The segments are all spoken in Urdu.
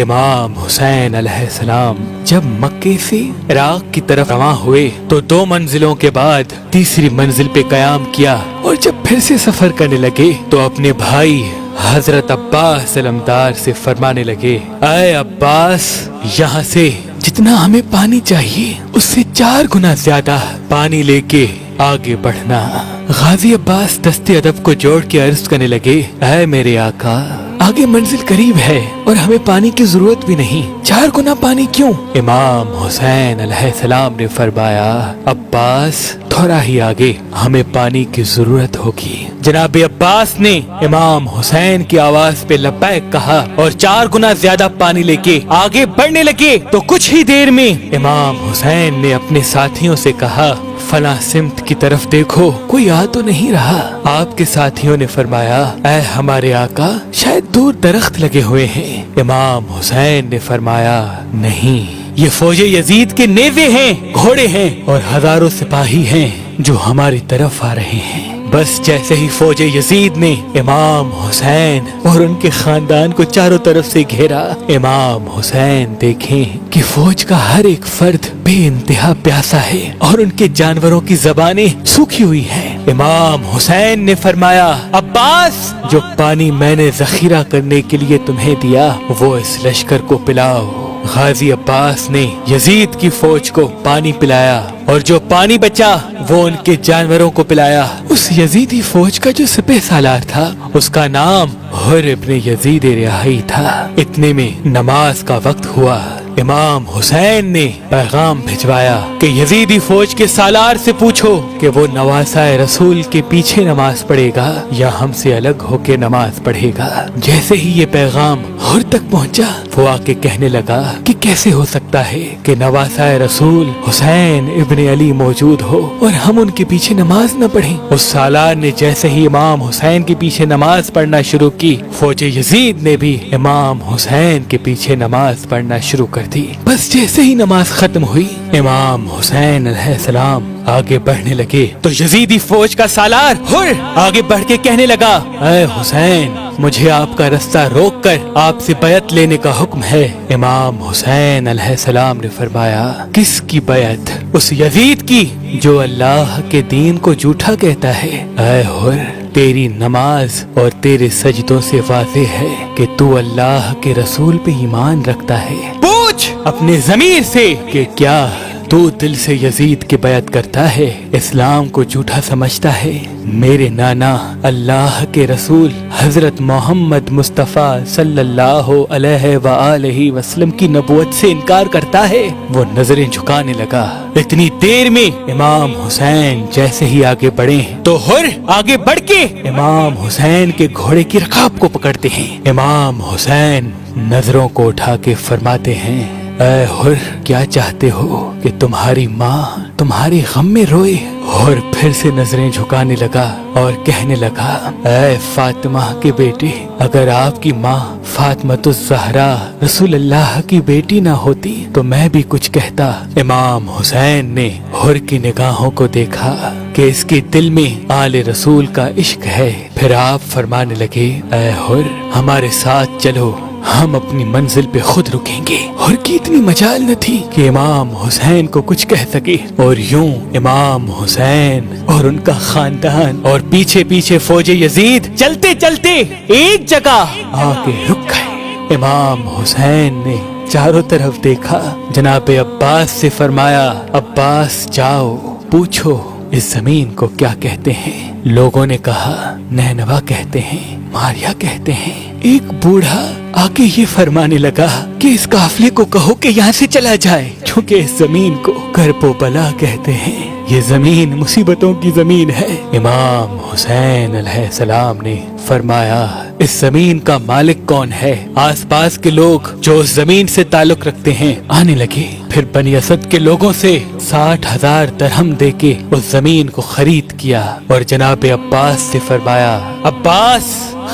امام حسین علیہ السلام جب مکے سے عراق کی طرف رواں ہوئے تو 2 منزلوں کے بعد تیسری منزل پہ قیام کیا، اور جب پھر سے سفر کرنے لگے تو اپنے بھائی حضرت عباس علمدار سے فرمانے لگے، اے عباس، یہاں سے جتنا ہمیں پانی چاہیے اس سے 4 گنا زیادہ پانی لے کے آگے بڑھنا۔ غازی عباس دستے ادب کو جوڑ کے عرض کرنے لگے، اے میرے آقا، آگے منزل قریب ہے اور ہمیں پانی کی ضرورت بھی نہیں، 4 گنا پانی کیوں؟ امام حسین علیہ السلام نے فرمایا، عباس، تھوڑا ہی آگے ہمیں پانی کی ضرورت ہوگی۔ جناب عباس نے امام حسین کی آواز پہ لبیک کہا اور 4 گنا زیادہ پانی لے کے آگے بڑھنے لگے تو کچھ ہی دیر میں امام حسین نے اپنے ساتھیوں سے کہا، فلاں سمت کی طرف دیکھو، کوئی آ تو نہیں رہا؟ آپ کے ساتھیوں نے فرمایا، اے ہمارے آقا، شاید دور درخت لگے ہوئے ہیں۔ امام حسین نے فرمایا، نہیں، یہ فوج یزید کے نیزے ہیں، گھوڑے ہیں اور ہزاروں سپاہی ہیں جو ہماری طرف آ رہے ہیں۔ بس جیسے ہی فوج یزید نے امام حسین اور ان کے خاندان کو چاروں طرف سے گھیرا، امام حسین دیکھیں کہ فوج کا ہر ایک فرد بے انتہا پیاسا ہے اور ان کے جانوروں کی زبانیں سوکھی ہوئی ہیں۔ امام حسین نے فرمایا، عباس، جو پانی میں نے ذخیرہ کرنے کے لیے تمہیں دیا وہ اس لشکر کو پلاؤ۔ غازی عباس نے یزید کی فوج کو پانی پلایا اور جو پانی بچا وہ ان کے جانوروں کو پلایا۔ اس یزیدی فوج کا جو سپہ سالار تھا اس کا نام حر ابن یزید رہائی تھا۔ اتنے میں نماز کا وقت ہوا۔ امام حسین نے پیغام بھجوایا کہ یزیدی فوج کے سالار سے پوچھو کہ وہ نواسۂ رسول کے پیچھے نماز پڑھے گا یا ہم سے الگ ہو کے نماز پڑھے گا۔ جیسے ہی یہ پیغام حر تک پہنچا وہ آ کے کہنے لگا کہ کیسے ہو سکتا ہے کہ نواسۂ رسول حسین ابن علی موجود ہو اور ہم ان کے پیچھے نماز نہ پڑھیں۔ اس سالار نے جیسے ہی امام حسین کے پیچھے نماز پڑھنا شروع کی، فوج یزید نے بھی امام حسین کے پیچھے نماز پڑھنا شروع کر دی۔ بس جیسے ہی نماز ختم ہوئی، امام حسین علیہ السلام آگے بڑھنے لگے تو یزیدی فوج کا سالار حر آگے بڑھ کے کہنے لگا، اے حسین، مجھے آپ کا رستہ روک کر آپ سے بیعت لینے کا حکم ہے۔ امام حسین علیہ السلام نے فرمایا، کس کی بیعت؟ اس یزید کی جو اللہ کے دین کو جھوٹا کہتا ہے۔ اے حر، تیری نماز اور تیرے سجدوں سے واضح ہے کہ تو اللہ کے رسول پہ ایمان رکھتا ہے۔ پوچھ اپنے ضمیر سے کہ کیا تو دل سے یزید کی بیعت کرتا ہے، اسلام کو جھوٹا سمجھتا ہے؟ میرے نانا اللہ کے رسول حضرت محمد مصطفیٰ صلی اللہ علیہ وآلہ وسلم کی نبوت سے انکار کرتا ہے؟ وہ نظریں جھکانے لگا۔ اتنی دیر میں امام حسین جیسے ہی آگے بڑھے تو حر آگے بڑھ کے امام حسین کے گھوڑے کی رکاب کو پکڑتے ہیں۔ امام حسین نظروں کو اٹھا کے فرماتے ہیں، اے حر، کیا چاہتے ہو کہ تمہاری ماں تمہارے غم میں روئے؟ حر پھر سے نظریں جھکانے لگا اور کہنے لگا، اے فاطمہ کے بیٹے، اگر آپ کی ماں فاطمۃ الزہرا رسول اللہ کی بیٹی نہ ہوتی تو میں بھی کچھ کہتا۔ امام حسین نے حر کی نگاہوں کو دیکھا کہ اس کے دل میں آل رسول کا عشق ہے۔ پھر آپ فرمانے لگے، اے حر، ہمارے ساتھ چلو، ہم اپنی منزل پہ خود رکیں گے۔ اور کی اتنی مجال نہ تھی کہ امام حسین کو کچھ کہہ سکے، اور یوں امام حسین اور ان کا خاندان اور پیچھے پیچھے فوج یزید چلتے چلتے ایک جگہ آ کے رک گئے۔ امام حسین نے چاروں طرف دیکھا، جناب عباس سے فرمایا، عباس جاؤ پوچھو اس زمین کو کیا کہتے ہیں۔ لوگوں نے کہا، نینوا کہتے ہیں، ماریا کہتے ہیں۔ ایک بوڑھا آ کے یہ فرمانے لگا کہ اس قافلے کو کہو کہ یہاں سے چلا جائے، کیونکہ اس زمین کو کرب و بلا کہتے ہیں، یہ زمین مصیبتوں کی زمین ہے۔ امام حسین علیہ السلام نے فرمایا، اس زمین کا مالک کون ہے؟ آس پاس کے لوگ جو اس زمین سے تعلق رکھتے ہیں آنے لگے۔ پھر بنی اسد کے لوگوں سے 60,000 درہم دے کے اس زمین کو خرید کیا۔ کیا اور جناب عباس سے فرمایا عباس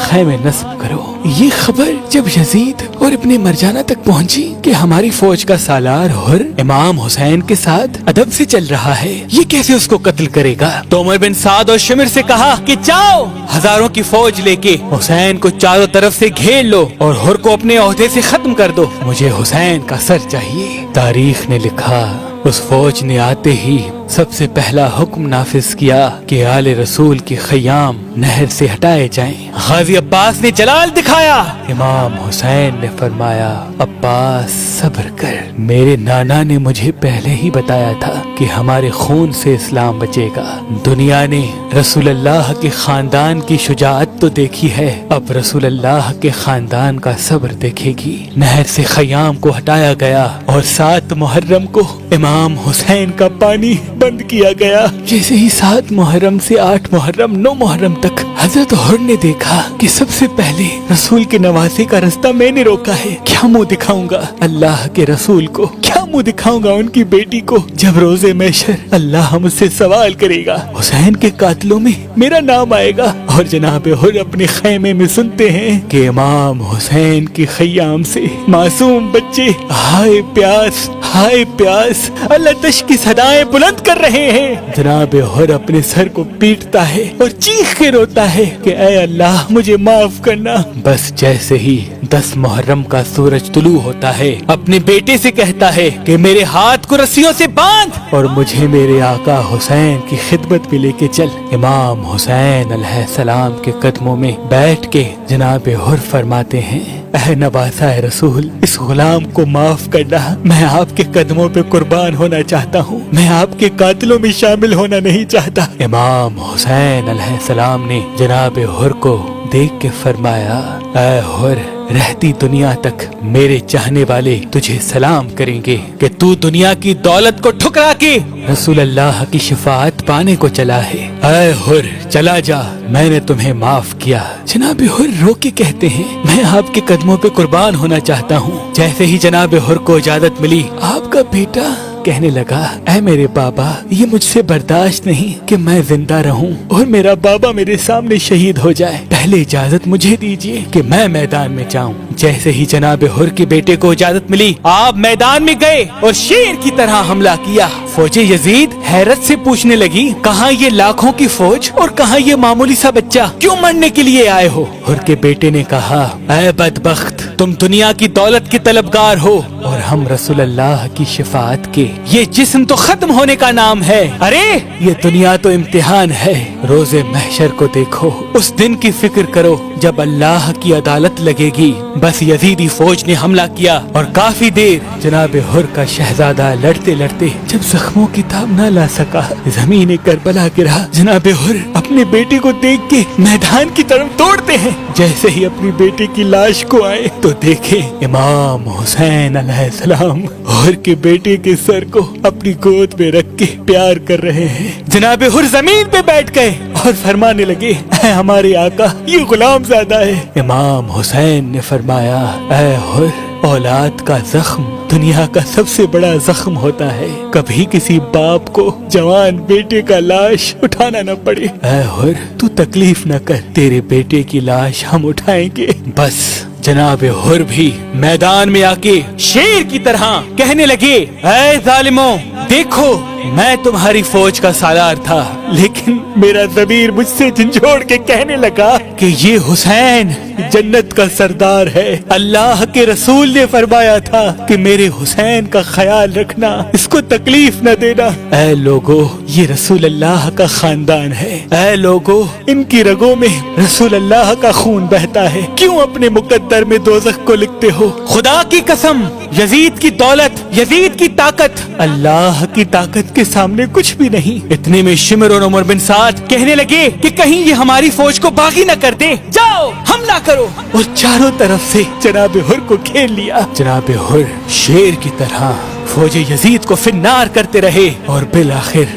خیمے نصب کرو۔ یہ خبر جب یزید اور ابن مرجانہ تک پہنچی کہ ہماری فوج کا سالار حر امام حسین کے ساتھ ادب سے چل رہا ہے، یہ کیسے اس کو قتل کرے گا، تو عمر بن سعد اور شمر سے کہا کہ جاؤ ہزاروں کی فوج لے کے حسین کو چاروں طرف سے گھیر لو اور حر کو اپنے عہدے سے ختم کر دو، مجھے حسین کا سر چاہیے۔ تاریخ نے لکھا اس فوج نے آتے ہی سب سے پہلا حکم نافذ کیا کہ آل رسول کے خیام نہر سے ہٹائے جائیں۔ غازی عباس نے جلال دکھایا، امام حسین نے فرمایا عباس صبر کر، میرے نانا نے مجھے پہلے ہی بتایا تھا کہ ہمارے خون سے اسلام بچے گا۔ دنیا نے رسول اللہ کے خاندان کی شجاعت تو دیکھی ہے، اب رسول اللہ کے خاندان کا صبر دیکھے گی۔ نہر سے خیام کو ہٹایا گیا اور 7 محرم کو امام حسین کا پانی بند کیا گیا۔ جیسے ہی 7 محرم سے 8 محرم 9 محرم تک حضرت حر نے دیکھا کہ سب سے پہلے رسول کے نواسے کا رستہ میں نے روکا ہے، کیا منہ دکھاؤں گا اللہ کے رسول کو، کیا منہ دکھاؤں گا ان کی بیٹی کو جب روز محشر اللہ مجھ سے سوال کرے گا، حسین کے قاتلوں میں میرا نام آئے گا۔ اور جناب حر اپنے خیمے میں سنتے ہیں کہ امام حسین کے خیام سے معصوم بچے ہائے پیاس ہائے پیاس اللہ تش کی صدائیں بلند کر رہے ہیں۔ جناب حر اپنے سر کو پیٹتا ہے اور چیخ کے روتا ہے کہ اے اللہ مجھے معاف کرنا۔ بس جیسے ہی 10 محرم کا سورج طلوع ہوتا ہے اپنے بیٹے سے کہتا ہے کہ میرے ہاتھ کو رسیوں سے باندھ اور مجھے میرے آقا حسین کی خدمت میں لے کے چل۔ امام حسین علیہ السلام کے قدموں میں بیٹھ کے جناب حر فرماتے ہیں اے نواسہ رسول، اس غلام کو معاف کرنا، میں آپ کے قدموں پہ قربان ہونا چاہتا ہوں، میں آپ کے قاتلوں میں شامل ہونا نہیں چاہتا۔ امام حسین علیہ السلام نے جناب حر کو دیکھ کے فرمایا اے حر، رہتی دنیا تک میرے چاہنے والے تجھے سلام کریں گے کہ تو دنیا کی دولت کو ٹھکرا کے رسول اللہ کی شفاعت پانے کو چلا ہے۔ اے حر چلا جا، میں نے تمہیں معاف کیا۔ جناب حر رو کے کہتے ہیں میں آپ کے قدموں پہ قربان ہونا چاہتا ہوں۔ جیسے ہی جناب حر کو اجازت ملی، آپ کا بیٹا کہنے لگا اے میرے بابا، یہ مجھ سے برداشت نہیں کہ میں زندہ رہوں اور میرا بابا میرے سامنے شہید ہو جائے، پہلے اجازت مجھے دیجیے کہ میں میدان میں جاؤں۔ جیسے ہی جناب حر کے بیٹے کو اجازت ملی، آپ میدان میں گئے اور شیر کی طرح حملہ کیا۔ فوج یزید حیرت سے پوچھنے لگی کہاں یہ لاکھوں کی فوج اور کہاں یہ معمولی سا بچہ، کیوں مرنے کے لیے آئے ہو؟ حر کے بیٹے نے کہا اے بدبخت، تم دنیا کی دولت کے طلبگار ہو اور ہم رسول اللہ کی شفاعت کے، یہ جسم تو ختم ہونے کا نام ہے، ارے یہ دنیا تو امتحان ہے۔ روز محشر کو دیکھو، اس دن کی فکر کرو جب اللہ کی عدالت لگے گی۔ بس یزیدی فوج نے حملہ کیا اور کافی دیر جناب حر کا شہزادہ لڑتے لڑتے جب زخموں کی تاب نہ لا سکا، زمین کربلا گرا۔ جناب حر اپنے بیٹے کو دیکھ کے میدان کی طرف دوڑتے ہیں، جیسے ہی اپنی بیٹے کی لاش کو آئے تو دیکھے امام حسین علیہ السلام حر کے بیٹے کے سر کو اپنی گود میں رکھ کے پیار کر رہے ہیں۔ جناب حر زمین پہ بیٹھ گئے اور فرمانے لگے اے ہمارے آقا، یہ غلام زادہ ہے۔ امام حسین نے فرمایا اے حر، اولاد کا زخم دنیا کا سب سے بڑا زخم ہوتا ہے، کبھی کسی باپ کو جوان بیٹے کا لاش اٹھانا نہ پڑے۔ اے حر تو تکلیف نہ کر، تیرے بیٹے کی لاش ہم اٹھائیں گے۔ بس جناب حر بھی میدان میں آ کے شیر کی طرح کہنے لگے اے ظالموں، دیکھو میں تمہاری فوج کا سالار تھا، لیکن میرا ضمیر مجھ سے جھنجھوڑ کے کہنے لگا کہ یہ حسین جنت کا سردار ہے، اللہ کے رسول نے فرمایا تھا کہ میرے حسین کا خیال رکھنا، اس کو تکلیف نہ دینا۔ اے لوگو، یہ رسول اللہ کا خاندان ہے، اے لوگو ان کی رگوں میں رسول اللہ کا خون بہتا ہے، کیوں اپنے مقدر میں دوزخ کو لکھتے ہو؟ خدا کی قسم، یزید کی دولت، یزید کی طاقت اللہ کی طاقت کے سامنے کچھ بھی نہیں۔ اتنے میں شمر اور عمر بن سعد کہنے لگے کہ کہیں یہ ہماری فوج کو باغی نہ کر دے، جاؤ حملہ کرو، اور چاروں طرف سے جناب حر کو گھیر لیا۔ جناب حر شیر کی طرح فوج یزید کو فنار کرتے رہے اور بالآخر